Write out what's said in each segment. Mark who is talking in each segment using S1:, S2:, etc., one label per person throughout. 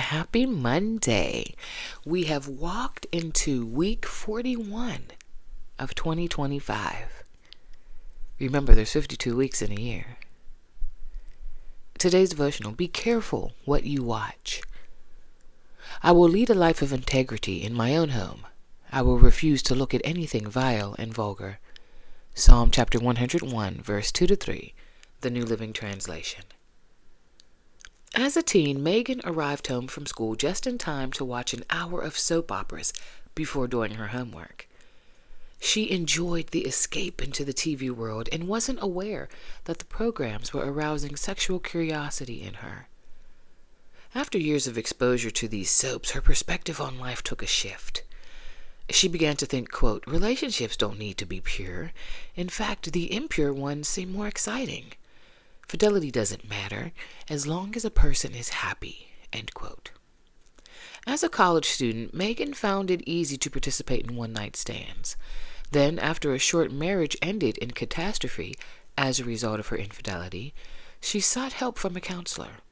S1: Happy Monday. We have walked into week 41 of 2025. Remember, there's 52 weeks in a year. Today's devotional: be careful what you watch. I will lead a life of integrity in my own home. I will refuse to look at anything vile and vulgar. Psalm chapter 101, verse 2-3, the New Living Translation. As a teen, Megan arrived home from school just in time to watch an hour of soap operas before doing her homework. She enjoyed the escape into the TV world and wasn't aware that the programs were arousing sexual curiosity in her. After years of exposure to these soaps, her perspective on life took a shift. She began to think, quote, relationships don't need to be pure. In fact, the impure ones seem more exciting. Fidelity doesn't matter as long as a person is happy, end quote. As a college student, Megan found it easy to participate in one-night stands. Then, after a short marriage ended in catastrophe as a result of her infidelity, she sought help from a counselor.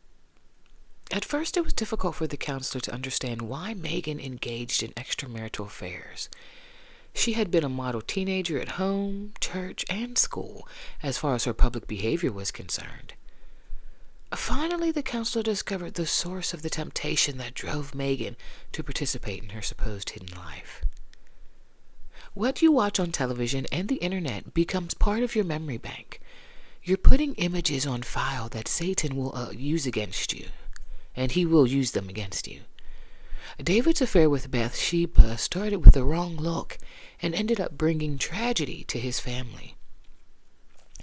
S1: At first, it was difficult for the counselor to understand why Megan engaged in extramarital affairs. She had been a model teenager at home, church, and school as far as her public behavior was concerned. Finally, the counselor discovered the source of the temptation that drove Megan to participate in her supposed hidden life. What you watch on television and the internet becomes part of your memory bank. You're putting images on file that Satan will use against you, and he will use them against you. David's affair with Bathsheba started with a wrong look and ended up bringing tragedy to his family.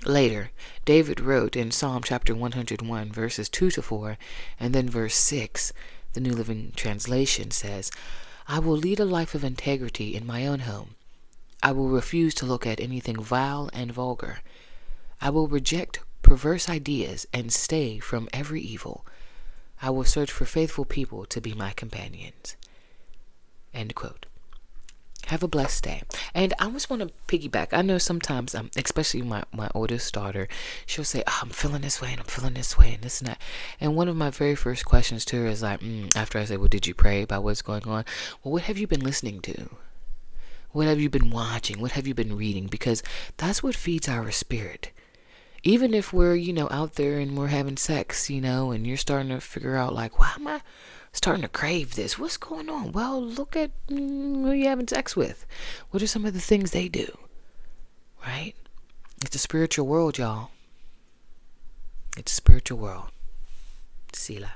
S1: Later, David wrote in Psalm chapter 101, verses 2-4, and then verse 6, the New Living Translation says, I will lead a life of integrity in my own home. I will refuse to look at anything vile and vulgar. I will reject perverse ideas and stay from every evil. I will search for faithful people to be my companions. End quote. Have a blessed day. And I just want to piggyback. I know sometimes, especially my oldest daughter, she'll say, I'm feeling this way and I'm feeling this way and this and that. And one of my very first questions to her is like, after I say, well, did you pray about what's going on? Well, what have you been listening to? What have you been watching? What have you been reading? Because that's what feeds our spirit. Even if we're, out there and we're having sex, and you're starting to figure out like, why am I starting to crave this? What's going on? Well, look at who you're having sex with. What are some of the things they do? Right? It's a spiritual world, y'all. It's a spiritual world. Selah.